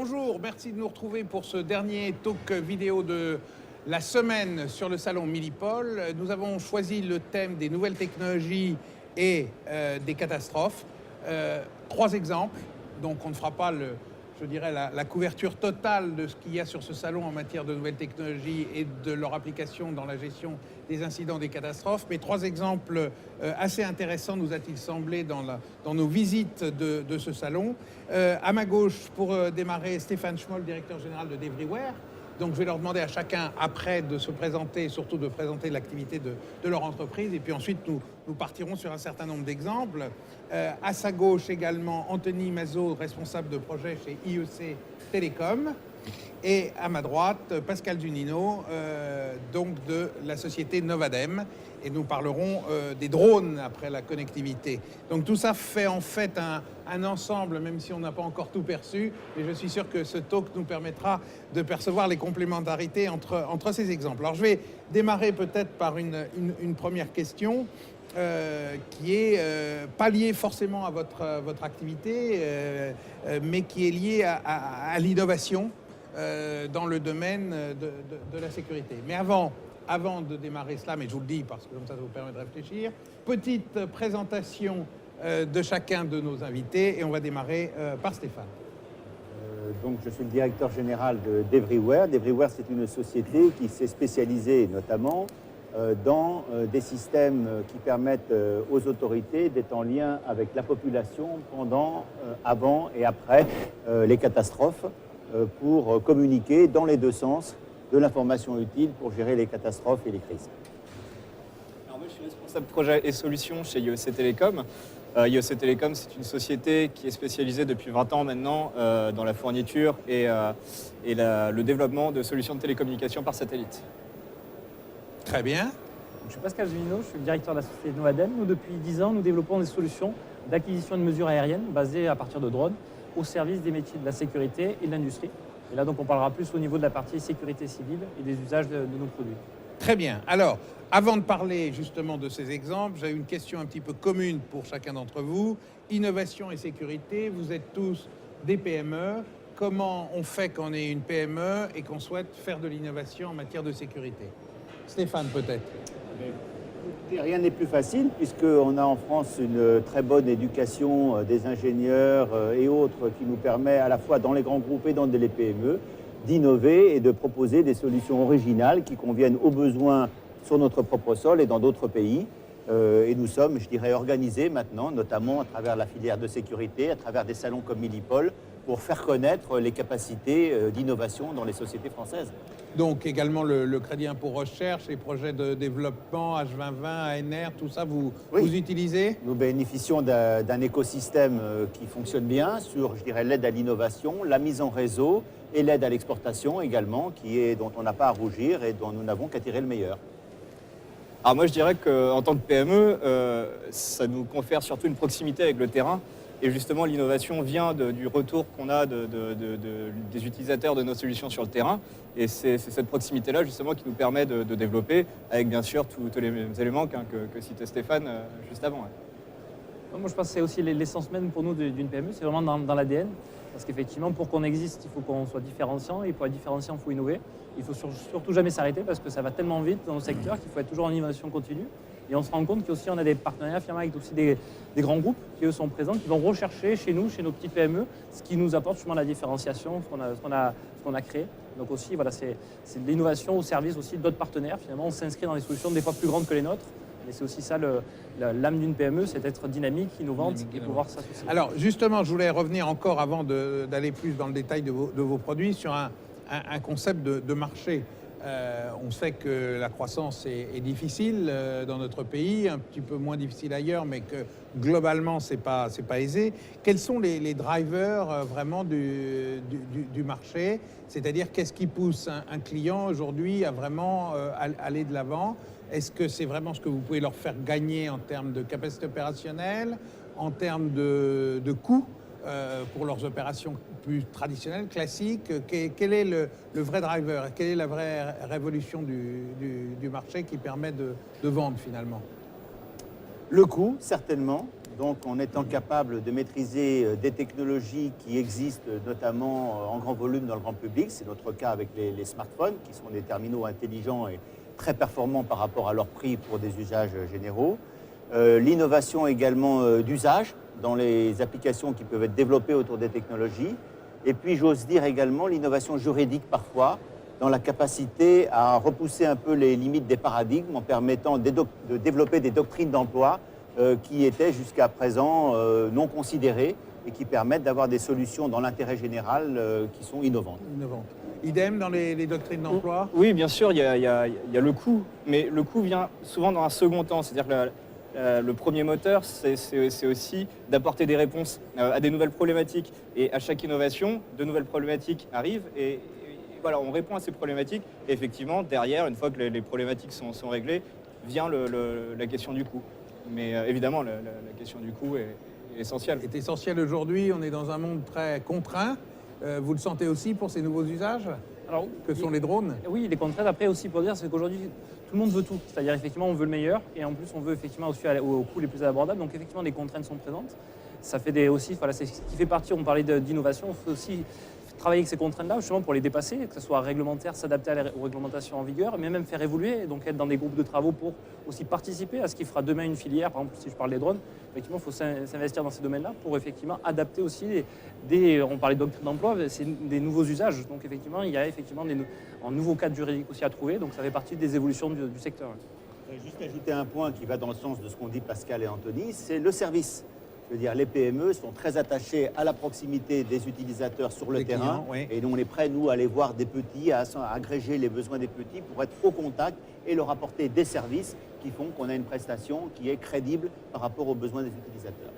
Bonjour, merci de nous retrouver pour ce dernier talk vidéo de la semaine sur le salon Milipol. Nous avons choisi le thème des nouvelles technologies et des catastrophes. Trois exemples, donc on ne fera pas la couverture totale de ce qu'il y a sur ce salon en matière de nouvelles technologies et de leur application dans la gestion des incidents, des catastrophes. Mais trois exemples assez intéressants nous a-t-il semblé dans nos visites de ce salon. À ma gauche, pour démarrer, Stéphane Schmoll, directeur général de Devryware. Donc je vais leur demander à chacun après de se présenter, surtout de présenter l'activité de leur entreprise. Et puis ensuite, nous partirons sur un certain nombre d'exemples. À sa gauche également, Anthony Mazot, responsable de projet chez IEC Télécom. Et à ma droite, Pascal Zunino, donc de la société Novadem. Et nous parlerons des drones après la connectivité. Donc tout ça fait en fait un ensemble, même si on n'a pas encore tout perçu. Et je suis sûr que ce talk nous permettra de percevoir les complémentarités entre ces exemples. Alors je vais démarrer peut-être par une première question qui est pas liée forcément à votre activité, mais qui est liée à l'innovation dans le domaine de la sécurité. Mais avant de démarrer cela, mais je vous le dis parce que comme ça vous permet de réfléchir, petite présentation de chacun de nos invités et on va démarrer par Stéphane. Donc je suis le directeur général de Devryware. Devryware, c'est une société qui s'est spécialisée notamment dans des systèmes qui permettent aux autorités d'être en lien avec la population pendant, avant et après les catastrophes pour communiquer dans les deux sens de l'information utile pour gérer les catastrophes et les crises. Alors moi, je suis responsable projet et solutions chez IEC Télécom. IEC Télécom, c'est une société qui est spécialisée depuis 20 ans maintenant dans la fourniture et le développement de solutions de télécommunication par satellite. Très bien. Je suis Pascal Zunino, je suis le directeur de la société Novadem. Nous, depuis 10 ans, nous développons des solutions d'acquisition de mesures aériennes basées à partir de drones au service des métiers de la sécurité et de l'industrie. Et là, donc, on parlera plus au niveau de la partie sécurité civile et des usages de nos produits. Très bien. Alors, avant de parler justement de ces exemples, j'ai une question un petit peu commune pour chacun d'entre vous. Innovation et sécurité, vous êtes tous des PME. Comment on fait quand on est une PME et qu'on souhaite faire de l'innovation en matière de sécurité? Stéphane, peut-être. Rien n'est plus facile puisqu'on a en France une très bonne éducation des ingénieurs et autres qui nous permet à la fois dans les grands groupes et dans les PME d'innover et de proposer des solutions originales qui conviennent aux besoins sur notre propre sol et dans d'autres pays. Et nous sommes, je dirais, organisés maintenant, notamment à travers la filière de sécurité, à travers des salons comme Milipol, pour faire connaître les capacités d'innovation dans les sociétés françaises. Donc également le crédit impôt recherche, les projets de développement, H2020, ANR, tout ça, vous utilisez? Nous bénéficions d'un écosystème qui fonctionne bien sur, je dirais, l'aide à l'innovation, la mise en réseau et l'aide à l'exportation également, dont on n'a pas à rougir et dont nous n'avons qu'à tirer le meilleur. Alors moi, je dirais qu'en tant que PME, ça nous confère surtout une proximité avec le terrain. Et justement, l'innovation vient du retour qu'on a des utilisateurs de nos solutions sur le terrain. Et c'est cette proximité-là, justement, qui nous permet de développer, avec bien sûr tous les éléments que citait Stéphane juste avant. Ouais. Moi, je pense que c'est aussi l'essence même pour nous d'une PME, c'est vraiment dans l'ADN. Parce qu'effectivement, pour qu'on existe, il faut qu'on soit différenciant. Et pour être différenciant, il faut innover. Il ne faut surtout jamais s'arrêter parce que ça va tellement vite dans nos secteurs qu'il faut être toujours en innovation continue. Et on se rend compte qu'aussi on a des partenariats finalement avec aussi des grands groupes qui eux sont présents, qui vont rechercher chez nous, chez nos petites PME, ce qui nous apporte justement la différenciation, ce qu'on a créé. Donc aussi, voilà, c'est de l'innovation au service aussi d'autres partenaires. Finalement, on s'inscrit dans des solutions des fois plus grandes que les nôtres. Et c'est aussi ça l'âme d'une PME, c'est d'être dynamique, innovante et pouvoir s'associer. Alors justement, je voulais revenir encore avant d'aller plus dans le détail de vos produits sur un concept de marché. On sait que la croissance est difficile dans notre pays, un petit peu moins difficile ailleurs, mais que globalement, c'est pas aisé. Quels sont les drivers vraiment du marché? C'est-à-dire, qu'est-ce qui pousse un client aujourd'hui à vraiment aller de l'avant? Est-ce que c'est vraiment ce que vous pouvez leur faire gagner en termes de capacité opérationnelle, en termes de coûts pour leurs opérations plus traditionnelles, classiques? Quel est le vrai driver? Quelle est la vraie révolution du marché qui permet de vendre finalement? Le coût, certainement. Donc en étant capable de maîtriser des technologies qui existent notamment en grand volume dans le grand public, c'est notre cas avec les smartphones qui sont des terminaux intelligents et très performants par rapport à leur prix pour des usages généraux. L'innovation également d'usage dans les applications qui peuvent être développées autour des technologies. Et puis j'ose dire également l'innovation juridique parfois, dans la capacité à repousser un peu les limites des paradigmes en permettant de développer des doctrines d'emploi qui étaient jusqu'à présent non considérées et qui permettent d'avoir des solutions dans l'intérêt général qui sont innovantes. Idem dans les doctrines d'emploi? Oui, bien sûr, il y a le coût, mais le coût vient souvent dans un second temps. C'est-à-dire que le premier moteur, c'est aussi d'apporter des réponses à des nouvelles problématiques. Et à chaque innovation, de nouvelles problématiques arrivent et voilà, on répond à ces problématiques. Et effectivement, derrière, une fois que les problématiques sont réglées, vient la question du coût. Mais évidemment, la question du coût est essentielle. Est essentielle aujourd'hui. On est dans un monde très contraint. Vous le sentez aussi pour ces nouveaux usages que sont les drones? Oui, il est contraint. Après aussi pour dire, c'est qu'aujourd'hui, tout le monde veut tout. C'est-à-dire effectivement, on veut le meilleur et en plus, on veut effectivement aussi aller aux coûts les plus abordables. Donc effectivement, des contraintes sont présentes. Ça fait aussi, voilà, c'est ce qui fait partie, on parlait d'innovation, il faut aussi travailler avec ces contraintes-là justement pour les dépasser, que ce soit réglementaire, s'adapter aux réglementations en vigueur, mais même faire évoluer, donc être dans des groupes de travaux pour aussi participer à ce qui fera demain une filière. Par exemple, si je parle des drones, effectivement, il faut s'investir dans ces domaines-là pour effectivement adapter aussi on parlait de doctrine d'emploi, c'est des nouveaux usages. Donc effectivement, il y a effectivement un nouveau cadre juridique aussi à trouver, donc ça fait partie des évolutions du secteur. Je vais juste ajouter un point qui va dans le sens de ce qu'ont dit Pascal et Anthony, c'est le service. Je veux dire, les PME sont très attachées à la proximité des utilisateurs sur le terrain. Oui. Et nous, on est prêts, nous, à aller voir des petits, à agréger les besoins des petits pour être au contact et leur apporter des services qui font qu'on a une prestation qui est crédible par rapport aux besoins des utilisateurs.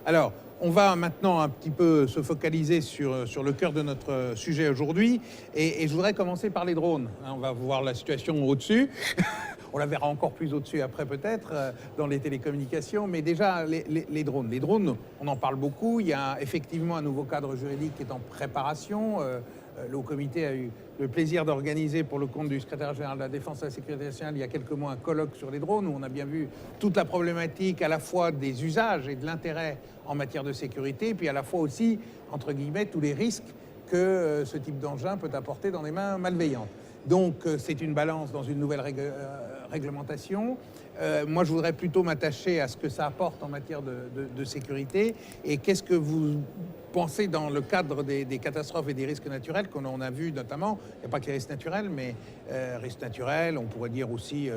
Alors, on va maintenant un petit peu se focaliser sur le cœur de notre sujet aujourd'hui. Et je voudrais commencer par les drones. On va voir la situation au-dessus. On la verra encore plus au-dessus après peut-être dans les télécommunications. Mais déjà, les drones. Les drones, on en parle beaucoup. Il y a effectivement un nouveau cadre juridique qui est en préparation. Le Haut Comité a eu le plaisir d'organiser pour le compte du secrétaire général de la Défense et de la Sécurité nationale il y a quelques mois un colloque sur les drones où on a bien vu toute la problématique à la fois des usages et de l'intérêt en matière de sécurité, et puis à la fois aussi, entre guillemets, tous les risques que ce type d'engin peut apporter dans des mains malveillantes. Donc c'est une balance dans une nouvelle réglementation. Moi, je voudrais plutôt m'attacher à ce que ça apporte en matière de sécurité. Et qu'est-ce que vous pensez dans le cadre des catastrophes et des risques naturels qu'on a vu notamment? Il n'y a pas que les risques naturels, mais risques naturels, on pourrait dire aussi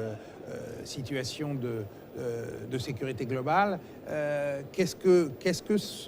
situation de sécurité globale. Qu'est-ce que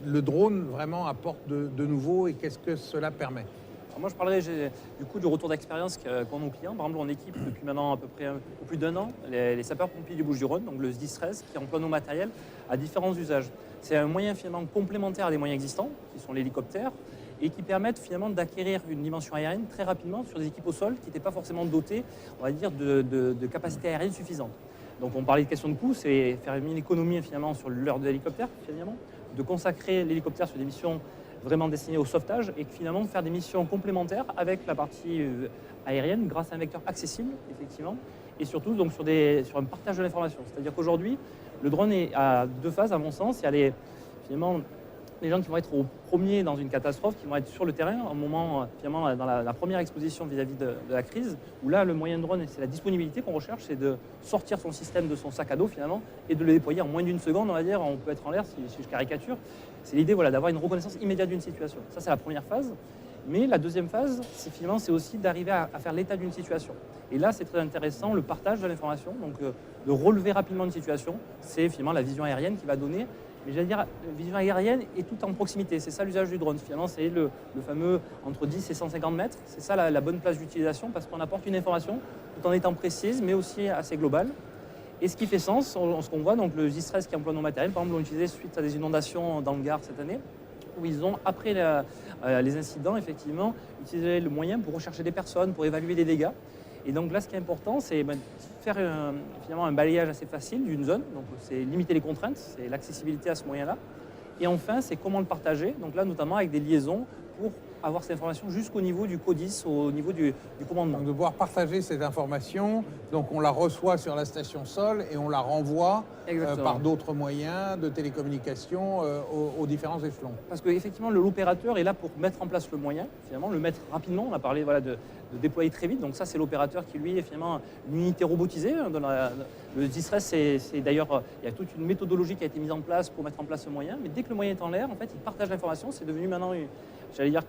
le drone vraiment apporte de nouveau et qu'est-ce que cela permet? Alors moi, je parlerai du coup du retour d'expérience qu'ont nos clients. Par exemple, on équipe depuis maintenant à peu près plus d'un an les sapeurs-pompiers du Bouches-du-Rhône, donc le SDIS-13, qui emploie nos matériels à différents usages. C'est un moyen finalement complémentaire à des moyens existants, qui sont l'hélicoptère, et qui permettent finalement d'acquérir une dimension aérienne très rapidement sur des équipes au sol qui n'étaient pas forcément dotées, on va dire, de capacité aérienne suffisante. Donc on parlait de question de coût, c'est faire une économie finalement sur l'heure de l'hélicoptère, finalement, de consacrer l'hélicoptère sur des missions vraiment destinées au sauvetage et finalement faire des missions complémentaires avec la partie aérienne grâce à un vecteur accessible, effectivement, et surtout donc sur un partage de l'information. C'est-à-dire qu'aujourd'hui, le drone est à deux phases, à mon sens. Il y a finalement les gens qui vont être au premier dans une catastrophe, qui vont être sur le terrain, au moment, finalement, dans la première exposition vis-à-vis de la crise, où là, le moyen de drone, c'est la disponibilité qu'on recherche, c'est de sortir son système de son sac à dos, finalement, et de le déployer en moins d'une seconde, on va dire, on peut être en l'air, si je caricature. C'est l'idée, voilà, d'avoir une reconnaissance immédiate d'une situation. Ça, c'est la première phase. Mais la deuxième phase, c'est aussi d'arriver à faire l'état d'une situation. Et là, c'est très intéressant, le partage de l'information, donc de relever rapidement une situation. C'est finalement la vision aérienne qui va donner, mais j'allais dire, vision aérienne et tout en proximité. C'est ça l'usage du drone. Finalement, c'est le fameux entre 10 et 150 mètres. C'est ça la bonne place d'utilisation parce qu'on apporte une information tout en étant précise, mais aussi assez globale. Et ce qui fait sens, ce qu'on voit, donc le SDIS-13 qui emploie nos matériels, par exemple, l'ont utilisé suite à des inondations dans le Gard cette année, où ils ont, après les incidents, effectivement, utilisé le moyen pour rechercher des personnes, pour évaluer des dégâts. Et donc là, ce qui est important, c'est faire finalement un balayage assez facile d'une zone. Donc c'est limiter les contraintes, c'est l'accessibilité à ce moyen-là. Et enfin, c'est comment le partager. Donc là, notamment avec des liaisons pour avoir cette information jusqu'au niveau du CODIS, au niveau du commandement. Donc de pouvoir partager cette information, donc on la reçoit sur la station sol et on la renvoie par d'autres moyens de télécommunication aux différents échelons. Parce qu'effectivement, l'opérateur est là pour mettre en place le moyen, finalement, le mettre rapidement. On a parlé de déployer très vite. Donc ça, c'est l'opérateur qui, lui, est finalement une unité robotisée. Le distress, c'est d'ailleurs, il y a toute une méthodologie qui a été mise en place pour mettre en place ce moyen. Mais dès que le moyen est en l'air, en fait, il partage l'information. C'est devenu maintenant, j'allais dire,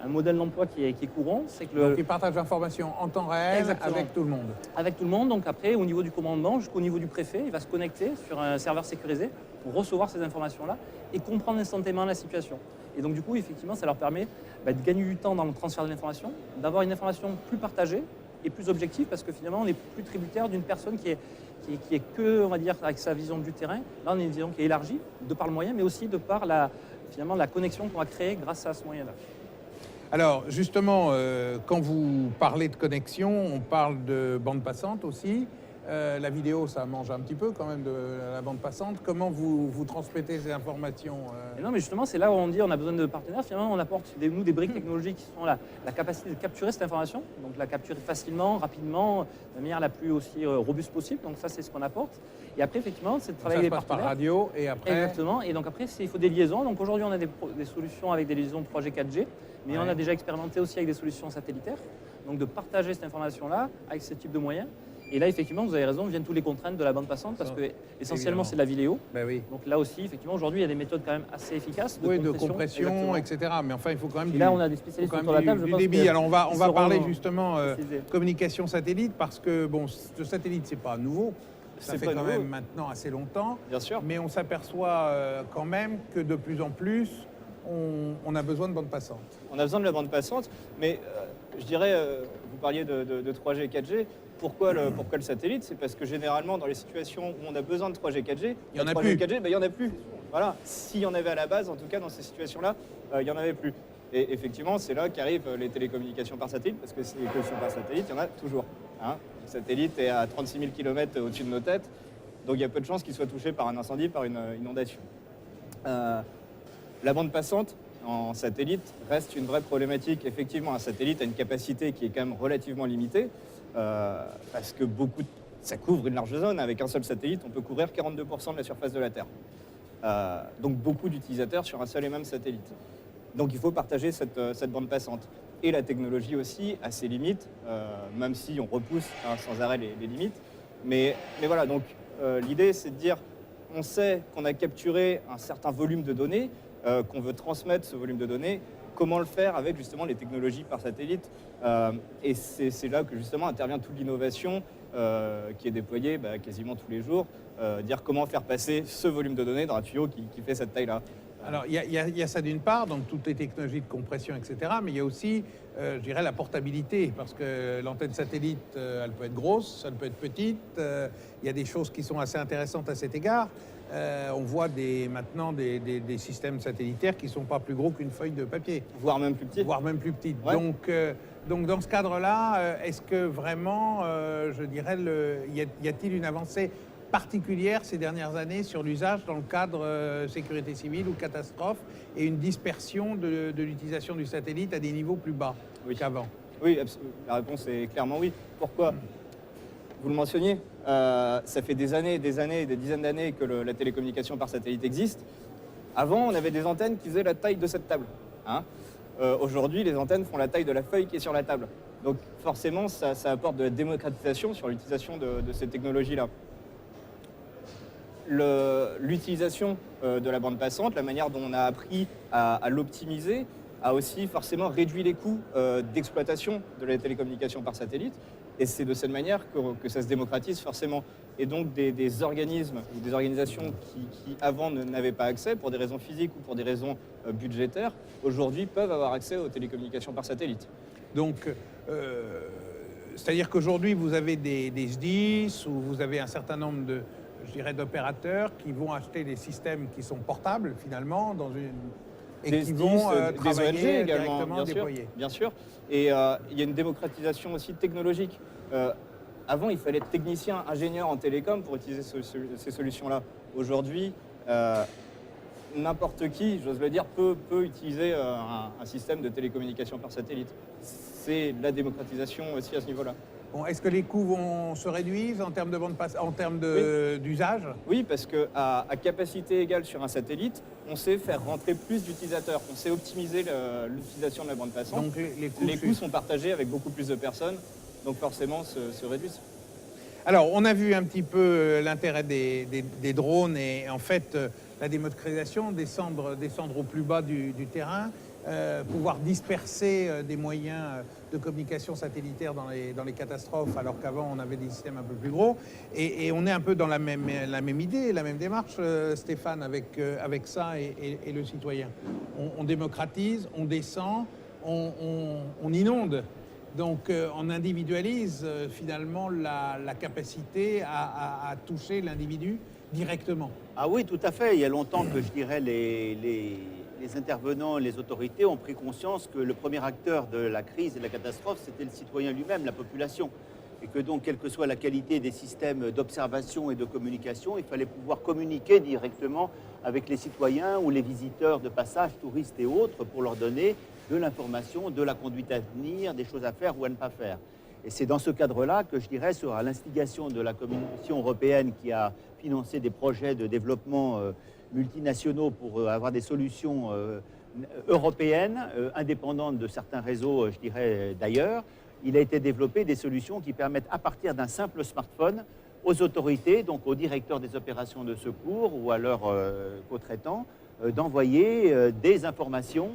un modèle d'emploi qui est courant. C'est que donc il partage l'information en temps réel avec tout le monde. Avec tout le monde. Donc après, au niveau du commandement jusqu'au niveau du préfet, il va se connecter sur un serveur sécurisé pour recevoir ces informations-là et comprendre instantanément la situation. Et donc du coup, effectivement, ça leur permet de gagner du temps dans le transfert de l'information, d'avoir une information plus partagée et plus objective, parce que finalement, on n'est plus tributaire d'une personne qui est que, on va dire, avec sa vision du terrain. Là, on est une vision qui est élargie de par le moyen, mais aussi de par finalement la connexion qu'on va créer grâce à ce moyen-là. Alors justement, quand vous parlez de connexion, on parle de bande passante aussi. La vidéo, ça mange un petit peu quand même de la bande passante. Comment vous transmettez ces informations Non, mais justement, c'est là où on dit on a besoin de partenaires. Finalement, on apporte des briques technologiques qui sont la capacité de capturer cette information, donc la capturer facilement, rapidement, de manière la plus aussi robuste possible. Donc ça, c'est ce qu'on apporte. Et après, effectivement, c'est de travailler avec des partenaires. Par radio et après. Exactement. Et donc après, il faut des liaisons. Donc aujourd'hui, on a des solutions avec des liaisons 3G, 4G, mais on a déjà expérimenté aussi avec des solutions satellitaires. Donc de partager cette information-là avec ce type de moyens. Et là, effectivement, vous avez raison, viennent toutes les contraintes de la bande passante parce que essentiellement, c'est de la vidéo. Ben oui. Donc là aussi, effectivement, aujourd'hui, il y a des méthodes quand même assez efficaces de compression, etc. Mais enfin, il faut quand même là, on a des spécialistes autour de la table. Du débit. Alors, on va parler justement communication satellite parce que, bon, le satellite, c'est pas nouveau. Ça fait quand même maintenant assez longtemps. Bien sûr. Mais on s'aperçoit quand même que de plus en plus, on a besoin de bande passante. On a besoin de la bande passante, mais je dirais, vous parliez de 3G et 4G. Pourquoi le satellite? C'est parce que généralement, dans les situations où on a besoin de 3G, 4G, il y en a 3G, plus. 4G, il n'y en a plus. Voilà. S'il y en avait à la base, en tout cas dans ces situations-là, il n'y en avait plus. Et effectivement, c'est là qu'arrivent les télécommunications par satellite, parce que ces télécommunications par satellite, il y en a toujours. Hein. Le satellite est à 36 000 km au-dessus de nos têtes, donc il y a peu de chances qu'il soit touché par un incendie, par une inondation. La bande passante en satellite reste une vraie problématique. Effectivement, un satellite a une capacité qui est quand même relativement limitée, parce que ça couvre une large zone. Avec un seul satellite, on peut couvrir 42% de la surface de la Terre. Donc beaucoup d'utilisateurs sur un seul et même satellite. Donc il faut partager cette bande passante. Et la technologie aussi a ses limites, même si on repousse sans arrêt les limites. Mais voilà, donc l'idée c'est de dire, on sait qu'on a capturé un certain volume de données, qu'on veut transmettre ce volume de données. Comment le faire avec justement les technologies par satellite, et c'est là que justement intervient toute l'innovation qui est déployée quasiment tous les jours, dire comment faire passer ce volume de données dans un tuyau qui fait cette taille-là. Alors il y a ça d'une part, donc toutes les technologies de compression, etc. Mais il y a aussi, je dirais, la portabilité, parce que l'antenne satellite, elle peut être grosse, elle peut être petite. Il y a des choses qui sont assez intéressantes à cet égard. On voit maintenant des systèmes satellitaires qui ne sont pas plus gros qu'une feuille de papier. Voire même plus petites. Voire même plus petites. Ouais. Donc dans ce cadre-là, est-ce que vraiment, je dirais, y a-t-il une avancée particulière ces dernières années sur l'usage dans le cadre sécurité civile ou catastrophe et une dispersion de l'utilisation du satellite à des niveaux plus bas qu'avant? Oui, la réponse est clairement oui. Pourquoi? Vous le mentionniez, ça fait des dizaines d'années que la télécommunication par satellite existe. Avant, on avait des antennes qui faisaient la taille de cette table. Hein. Aujourd'hui, les antennes font la taille de la feuille qui est sur la table. Donc forcément, ça apporte de la démocratisation sur l'utilisation de ces technologies-là. L'utilisation de la bande passante, la manière dont on a appris à l'optimiser, a aussi forcément réduit les coûts d'exploitation de la télécommunication par satellite. Et c'est de cette manière que ça se démocratise forcément. Et donc des organismes ou des organisations qui avant n'avaient pas accès pour des raisons physiques ou pour des raisons budgétaires, aujourd'hui peuvent avoir accès aux télécommunications par satellite. Donc, c'est-à-dire qu'aujourd'hui, vous avez des SDIS ou vous avez un certain nombre d'opérateurs qui vont acheter des systèmes qui sont portables finalement qui vont travailler ONG également, directement déployés. Bien sûr. Et il y a une démocratisation aussi technologique. Avant, il fallait être technicien, ingénieur en télécom pour utiliser ces solutions-là. Aujourd'hui, n'importe qui, j'ose le dire, peut utiliser un système de télécommunication par satellite. C'est de la démocratisation aussi à ce niveau-là. Bon, est-ce que les coûts se réduisent en termes de d'usage? Oui, parce qu'à capacité égale sur un satellite, on sait faire rentrer plus d'utilisateurs, on sait optimiser l'utilisation de la bande passante. Donc les coûts sont partagés avec beaucoup plus de personnes, donc forcément se réduisent. Alors, on a vu un petit peu l'intérêt des drones et en fait, la démocratisation, descendre au plus bas du terrain, pouvoir disperser des moyens de communication satellitaire dans les catastrophes, alors qu'avant, on avait des systèmes un peu plus gros. Et on est un peu dans la même idée, la même démarche, Stéphane, avec ça et le citoyen. On démocratise, on descend, on inonde. Donc on individualise finalement la capacité à toucher l'individu directement. Ah oui, tout à fait. Il y a longtemps que je dirais les intervenants, les autorités ont pris conscience que le premier acteur de la crise et de la catastrophe, c'était le citoyen lui-même, la population. Et que donc, quelle que soit la qualité des systèmes d'observation et de communication, il fallait pouvoir communiquer directement avec les citoyens ou les visiteurs de passage, touristes et autres, pour leur donner de l'information, de la conduite à tenir, des choses à faire ou à ne pas faire. Et c'est dans ce cadre-là que je dirais, sur l'instigation de la Commission européenne qui a financé des projets de développement multinationaux pour avoir des solutions européennes, indépendantes de certains réseaux, je dirais, d'ailleurs, il a été développé des solutions qui permettent, à partir d'un simple smartphone, aux autorités, donc aux directeurs des opérations de secours ou à leurs co-traitants, d'envoyer des informations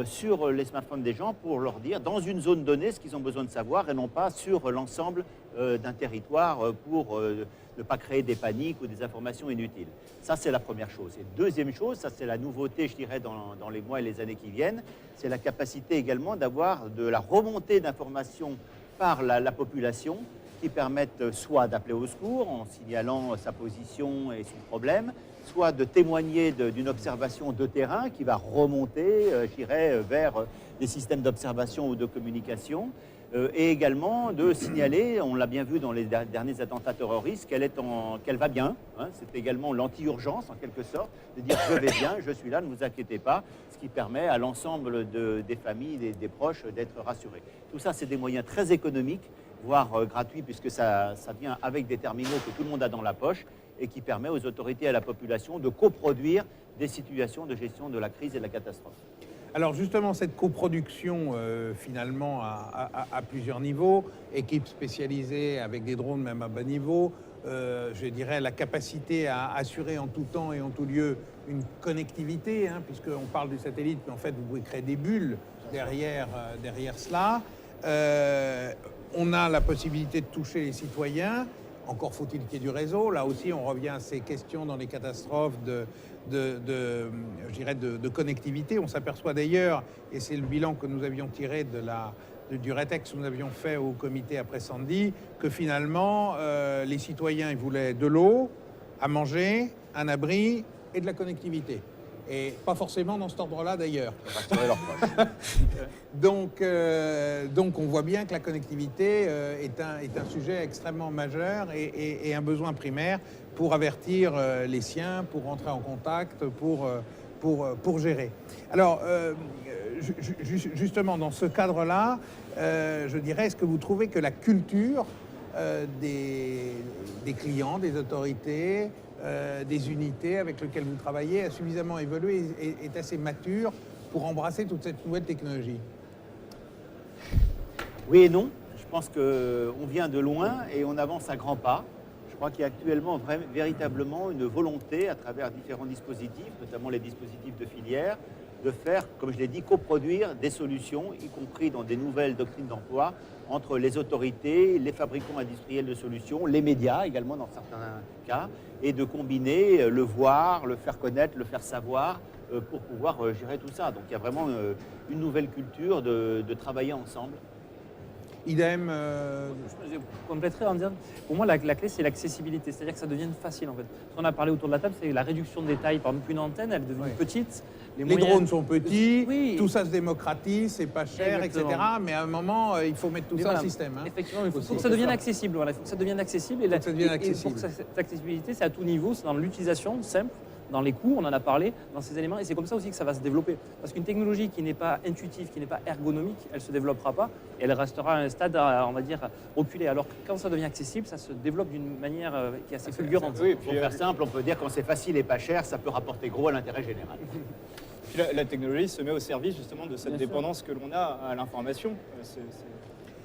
sur les smartphones des gens pour leur dire, dans une zone donnée, ce qu'ils ont besoin de savoir et non pas sur l'ensemble d'un territoire pour ne pas créer des paniques ou des informations inutiles. Ça, c'est la première chose. Et deuxième chose, ça c'est la nouveauté, je dirais, dans les mois et les années qui viennent, c'est la capacité également d'avoir de la remontée d'informations par la population qui permettent soit d'appeler au secours en signalant sa position et son problème, soit de témoigner d'une observation de terrain qui va remonter, je dirais, vers des systèmes d'observation ou de communication, et également de signaler, on l'a bien vu dans les derniers attentats terroristes, qu'elle va bien. Hein, c'est également l'anti-urgence, en quelque sorte, de dire « je vais bien, je suis là, ne vous inquiétez pas », ce qui permet à l'ensemble des familles, des proches d'être rassurés. Tout ça, c'est des moyens très économiques, voire gratuits, puisque ça vient avec des terminaux que tout le monde a dans la poche, et qui permet aux autorités et à la population de coproduire des situations de gestion de la crise et de la catastrophe. Alors justement, cette coproduction, finalement, à plusieurs niveaux, équipes spécialisées avec des drones même à bas niveau, je dirais la capacité à assurer en tout temps et en tout lieu une connectivité, hein, puisqu'on parle du satellite, mais en fait, vous pouvez créer des bulles derrière cela. On a la possibilité de toucher les citoyens. Encore faut-il qu'il y ait du réseau. Là aussi, on revient à ces questions dans les catastrophes je dirais de connectivité. On s'aperçoit d'ailleurs, et c'est le bilan que nous avions tiré du rétex que nous avions fait au comité après Sandy, que finalement, les citoyens ils voulaient de l'eau, à manger, un abri et de la connectivité. Et pas forcément dans cet ordre-là d'ailleurs. Donc on voit bien que la connectivité est un sujet extrêmement majeur et un besoin primaire pour avertir les siens, pour rentrer en contact, pour gérer. Alors, justement, dans ce cadre-là, je dirais, est-ce que vous trouvez que la culture des clients, des autorités, des unités avec lesquelles vous travaillez a suffisamment évolué et est assez mature pour embrasser toute cette nouvelle technologie? Oui et non. Je pense qu'on vient de loin et on avance à grands pas. Je crois qu'il y a actuellement véritablement une volonté à travers différents dispositifs, notamment les dispositifs de filière, de faire, comme je l'ai dit, coproduire des solutions, y compris dans des nouvelles doctrines d'emploi, entre les autorités, les fabricants industriels de solutions, les médias également dans certains cas, et de combiner le voir, le faire connaître, le faire savoir, pour pouvoir gérer tout ça. Donc il y a vraiment une nouvelle culture de travailler ensemble. Idem. Je compléterai en disant, pour moi, la clé, c'est l'accessibilité, c'est-à-dire que ça devienne facile en fait. Ce qu'on a parlé autour de la table, c'est la réduction des tailles. Par exemple, une antenne, elle est devenue petite. Les drones sont petits, oui. Tout ça se démocratise, c'est pas cher, exactement. Etc. Mais à un moment, il faut mettre tout ça en système. Hein. Effectivement, il faut que ça devienne accessible. Voilà, il faut que ça devienne accessible. Et pour que cette accessibilité, c'est à tout niveau, c'est dans l'utilisation simple dans les coûts, on en a parlé, dans ces éléments. Et c'est comme ça aussi que ça va se développer. Parce qu'une technologie qui n'est pas intuitive, qui n'est pas ergonomique, elle ne se développera pas et elle restera à un stade, on va dire, reculé. Alors que quand ça devient accessible, ça se développe d'une manière qui est assez fulgurante. Oui, Pour faire simple, on peut dire quand c'est facile et pas cher, ça peut rapporter gros à l'intérêt général. Puis la technologie se met au service justement de cette Bien sûr. dépendance que l'on a à l'information.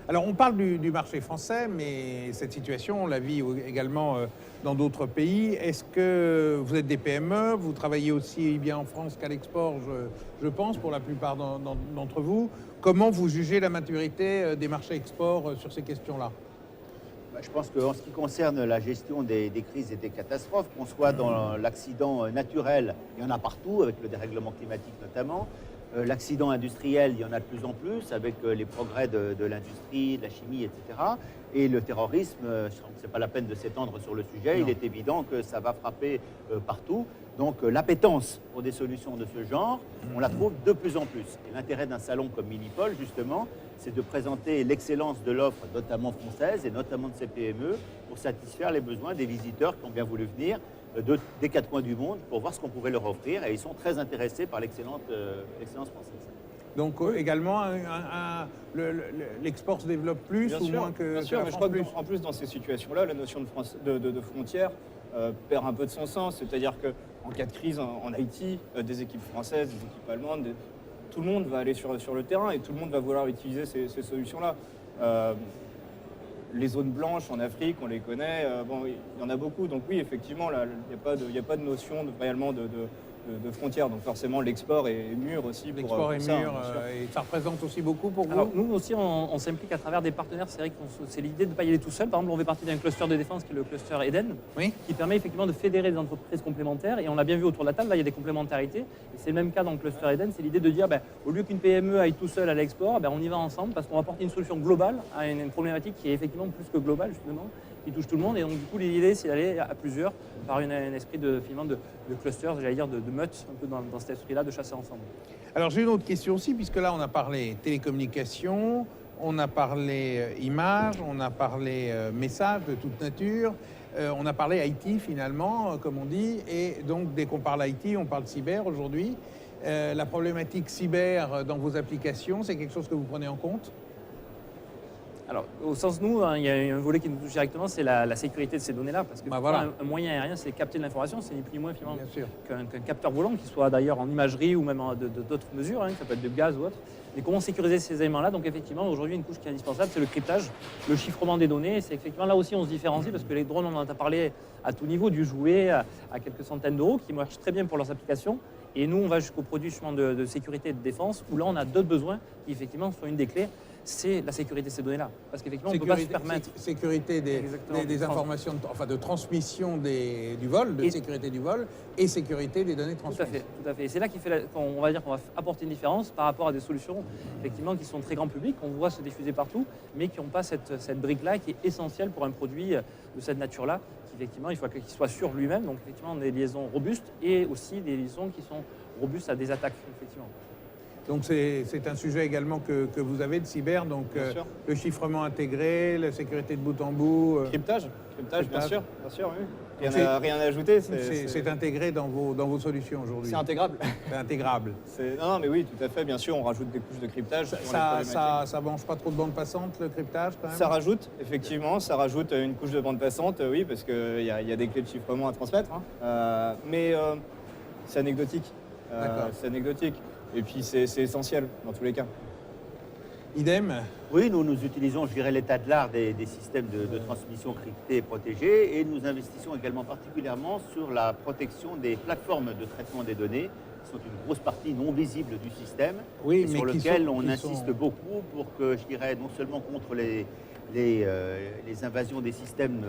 Alors, on parle du marché français, mais cette situation, on la vit également dans d'autres pays. Est-ce que vous êtes des PME? Vous travaillez aussi bien en France qu'à l'export, je pense, pour la plupart d'entre vous. Comment vous jugez la maturité des marchés export sur ces questions-là? Je pense qu'en ce qui concerne la gestion des crises et des catastrophes, qu'on soit dans l'accident naturel, il y en a partout, avec le dérèglement climatique notamment. L'accident industriel, il y en a de plus en plus, avec les progrès de l'industrie, de la chimie, etc. Et le terrorisme, ce n'est pas la peine de s'étendre sur le sujet, Non. il est évident que ça va frapper partout. Donc l'appétence pour des solutions de ce genre, on la trouve de plus en plus. Et l'intérêt d'un salon comme Milipol, justement, c'est de présenter l'excellence de l'offre, notamment française et notamment de ces PME, pour satisfaire les besoins des visiteurs qui ont bien voulu venir des quatre coins du monde pour voir ce qu'on pouvait leur offrir. Et ils sont très intéressés par l'excellence française. Donc également, l'export se développe plus Bien ou sûr, moins que bien sûr, la mais je France crois plus? qu'en plus dans ces situations-là, la notion de frontière perd un peu de son sens. C'est-à-dire qu'en cas de crise en Haïti, des équipes françaises, des équipes allemandes, tout le monde va aller sur le terrain et tout le monde va vouloir utiliser ces solutions-là. Les zones blanches en Afrique, on les connaît, il y en a beaucoup. Donc oui, effectivement, il n'y a pas de notion réellement de frontières. Donc forcément, l'export est mûr aussi. L'export est ça, mûr bien sûr. et ça représente aussi beaucoup pour vous? Alors nous aussi, on s'implique à travers des partenaires. C'est vrai que c'est l'idée de ne pas y aller tout seul. Par exemple, on fait partie d'un cluster de défense qui est le cluster Eden, Oui. qui permet effectivement de fédérer des entreprises complémentaires. Et on l'a bien vu autour de la table, là, il y a des complémentarités. Et c'est le même cas dans le cluster Eden. C'est l'idée de dire, au lieu qu'une PME aille tout seul à l'export, on y va ensemble parce qu'on va apporter une solution globale à une problématique qui est effectivement plus que globale, justement, qui touche tout le monde. Et donc, du coup, l'idée, c'est d'aller à plusieurs par un esprit de cluster, j'allais dire, de meute, un peu dans cet esprit-là, de chasser ensemble. Alors j'ai une autre question aussi, puisque là on a parlé télécommunications, on a parlé images, on a parlé messages de toute nature, on a parlé IT finalement, comme on dit, et donc dès qu'on parle IT, on parle cyber aujourd'hui. La problématique cyber dans vos applications, c'est quelque chose que vous prenez en compte? Alors, au sens nous, il y a un volet qui nous touche directement, c'est la sécurité de ces données-là. Parce que voilà. un moyen aérien, c'est capter de l'information, c'est ni plus ni moins finalement Bien sûr. qu'un capteur volant, qui soit d'ailleurs en imagerie ou même d'autres mesures, ça peut être de gaz ou autre. Mais comment sécuriser ces éléments-là? Donc effectivement, aujourd'hui, une couche qui est indispensable, c'est le cryptage, le chiffrement des données. C'est effectivement là aussi, on se différencie parce que les drones, on en a parlé à tout niveau, du jouet à quelques centaines d'euros, qui marchent très bien pour leurs applications. Et nous, on va jusqu'aux produits justement de sécurité et de défense, où là, on a d'autres besoins qui effectivement sont une des clés. C'est la sécurité de ces données-là. Parce qu'effectivement, on ne peut pas se permettre. Sécurité des informations, de transmission du vol, de sécurité du vol, et sécurité des données transmises. Tout à fait. Et c'est là qu'on va dire qu'on va apporter une différence par rapport à des solutions effectivement qui sont très grand public, qu'on voit se diffuser partout, mais qui n'ont pas cette brique-là qui est essentielle pour un produit de cette nature-là. Effectivement, il faut qu'il soit sûr lui-même. Donc effectivement, des liaisons robustes et aussi des liaisons qui sont robustes à des attaques, effectivement. Donc c'est un sujet également que vous avez de cyber, donc le chiffrement intégré, la sécurité de bout en bout. Cryptage, bien sûr, oui. Rien à ajouter. C'est intégré dans vos solutions aujourd'hui. C'est intégrable. C'est intégrable. Non, mais oui, tout à fait, bien sûr, on rajoute des couches de cryptage. Ça mange pas trop de bande passante, le cryptage, quand même? Ça rajoute, effectivement, une couche de bande passante, oui, parce qu'il y a des clés de chiffrement à transmettre. Mais c'est anecdotique. C'est anecdotique. Et puis c'est essentiel dans tous les cas. Idem? Oui, nous utilisons, je dirais, l'état de l'art des systèmes de transmission cryptés et protégés, et nous investissons également particulièrement sur la protection des plateformes de traitement des données, qui sont une grosse partie non visible du système, et sur lequel on insiste beaucoup pour que, je dirais, non seulement contre les invasions des systèmes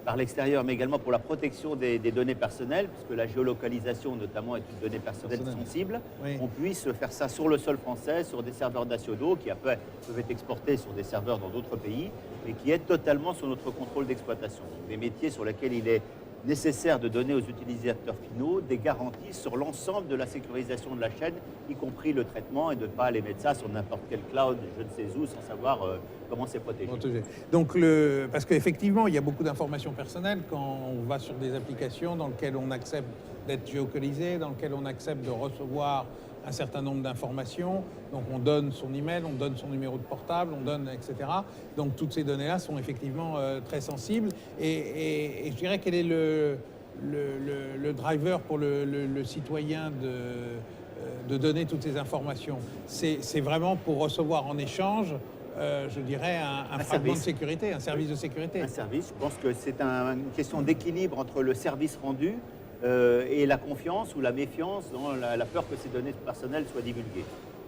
par l'extérieur, mais également pour la protection des données personnelles, puisque la géolocalisation notamment est une donnée personnelle sensible, on puisse faire ça sur le sol français, sur des serveurs nationaux qui après peuvent être exportés sur des serveurs dans d'autres pays, mais qui est totalement sous notre contrôle d'exploitation. Donc, des métiers sur lesquels il est nécessaire de donner aux utilisateurs finaux des garanties sur l'ensemble de la sécurisation de la chaîne, y compris le traitement, et de ne pas aller mettre ça sur n'importe quel cloud, je ne sais où, sans savoir comment c'est protégé. Donc, parce qu'effectivement, il y a beaucoup d'informations personnelles quand on va sur des applications dans lesquelles on accepte d'être géolocalisé, dans lesquelles on accepte de recevoir un certain nombre d'informations. Donc on donne son email, on donne son numéro de portable, on donne, etc. Donc toutes ces données-là sont effectivement très sensibles. Et je dirais quel est le driver pour le citoyen de donner toutes ces informations. C'est vraiment pour recevoir en échange, je dirais, un fragment de sécurité, un service de sécurité. Un service, je pense que c'est une question d'équilibre entre le service rendu et la confiance ou la méfiance dans la peur que ces données personnelles soient divulguées.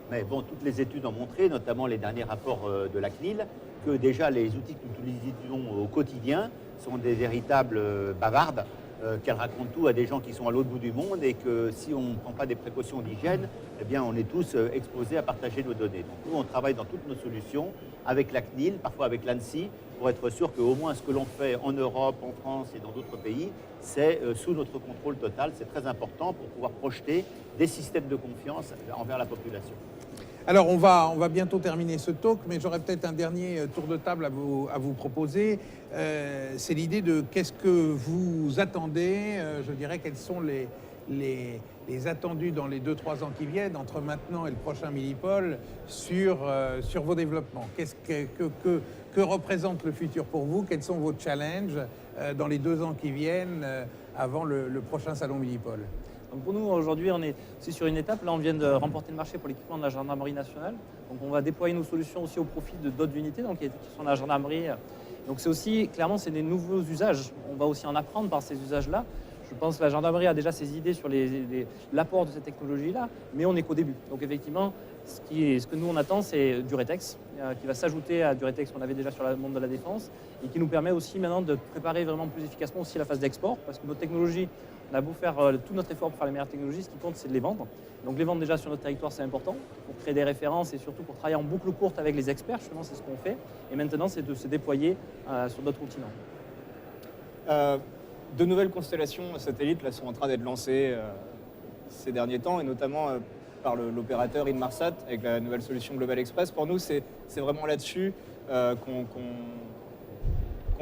Mais bon, toutes les études ont montré, notamment les derniers rapports de la CNIL, que déjà les outils que nous utilisons au quotidien sont des véritables bavardes, qu'elles racontent tout à des gens qui sont à l'autre bout du monde et que si on ne prend pas des précautions d'hygiène, eh bien on est tous exposés à partager nos données. Donc nous, on travaille dans toutes nos solutions avec la CNIL, parfois avec l'ANSSI, pour être sûr qu'au moins ce que l'on fait en Europe, en France et dans d'autres pays, c'est sous notre contrôle total. C'est très important pour pouvoir projeter des systèmes de confiance envers la population. Alors, on va bientôt terminer ce talk, mais j'aurais peut-être un dernier tour de table à vous proposer. C'est l'idée de qu'est-ce que vous attendez, je dirais, quels sont les attendus dans les 2-3 ans qui viennent, entre maintenant et le prochain Milipol, sur vos développements. Que représente le futur pour vous? Quels sont vos challenges dans les 2 ans qui viennent avant le prochain salon Milipol? Donc pour nous, aujourd'hui, on est aussi sur une étape. Là, on vient de remporter le marché pour l'équipement de la gendarmerie nationale. Donc on va déployer nos solutions aussi au profit de d'autres unités qui sont la gendarmerie. Donc c'est aussi, clairement, c'est des nouveaux usages. On va aussi en apprendre par ces usages-là. Je pense que la gendarmerie a déjà ses idées sur l'apport de cette technologie-là, mais on n'est qu'au début. Donc effectivement, ce que nous on attend, c'est du Duretex, qui va s'ajouter à du Duretex qu'on avait déjà sur le monde de la défense, et qui nous permet aussi maintenant de préparer vraiment plus efficacement aussi la phase d'export, parce que nos technologies, on a beau faire tout notre effort pour faire les meilleures technologies, ce qui compte, c'est de les vendre. Donc les vendre déjà sur notre territoire, c'est important, pour créer des références et surtout pour travailler en boucle courte avec les experts, justement, c'est ce qu'on fait. Et maintenant, c'est de se déployer sur d'autres continents. De nouvelles constellations satellites là, sont en train d'être lancées ces derniers temps, et notamment par l'opérateur Inmarsat avec la nouvelle solution Global Express. Pour nous, c'est vraiment là-dessus qu'on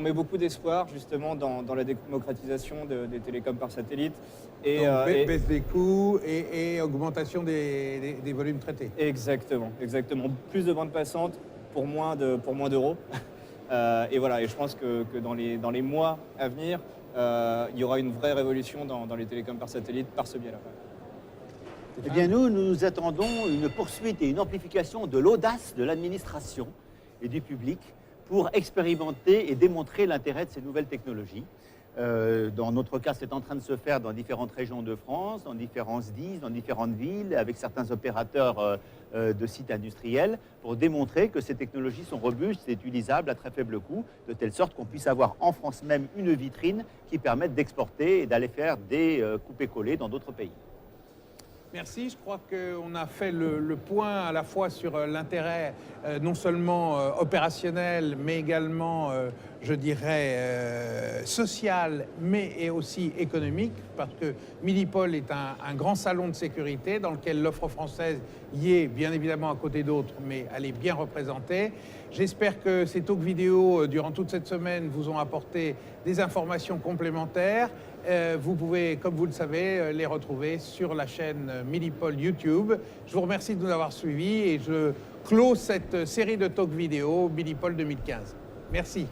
met beaucoup d'espoir justement dans la démocratisation des télécoms par satellite. Et baisse des coûts et augmentation des volumes traités. Exactement. Plus de bandes passantes pour moins d'euros. Et voilà, et je pense que dans les mois à venir, il y aura une vraie révolution dans les télécoms par satellite par ce biais-là. Eh bien, nous attendons une poursuite et une amplification de l'audace de l'administration et du public pour expérimenter et démontrer l'intérêt de ces nouvelles technologies. Dans notre cas, c'est en train de se faire dans différentes régions de France, dans différents SDIS, dans différentes villes, avec certains opérateurs de sites industriels, pour démontrer que ces technologies sont robustes et utilisables à très faible coût, de telle sorte qu'on puisse avoir en France même une vitrine qui permette d'exporter et d'aller faire des coupés-collés dans d'autres pays. Merci, je crois qu'on a fait le point à la fois sur l'intérêt non seulement opérationnel, mais également, je dirais, social, mais et aussi économique, parce que Milipol est un grand salon de sécurité dans lequel l'offre française y est bien évidemment à côté d'autres, mais elle est bien représentée. J'espère que ces talks vidéo, durant toute cette semaine, vous ont apporté des informations complémentaires. Vous pouvez, comme vous le savez, les retrouver sur la chaîne Milipol YouTube. Je vous remercie de nous avoir suivis et je clôt cette série de talks vidéo Milipol 2015. Merci.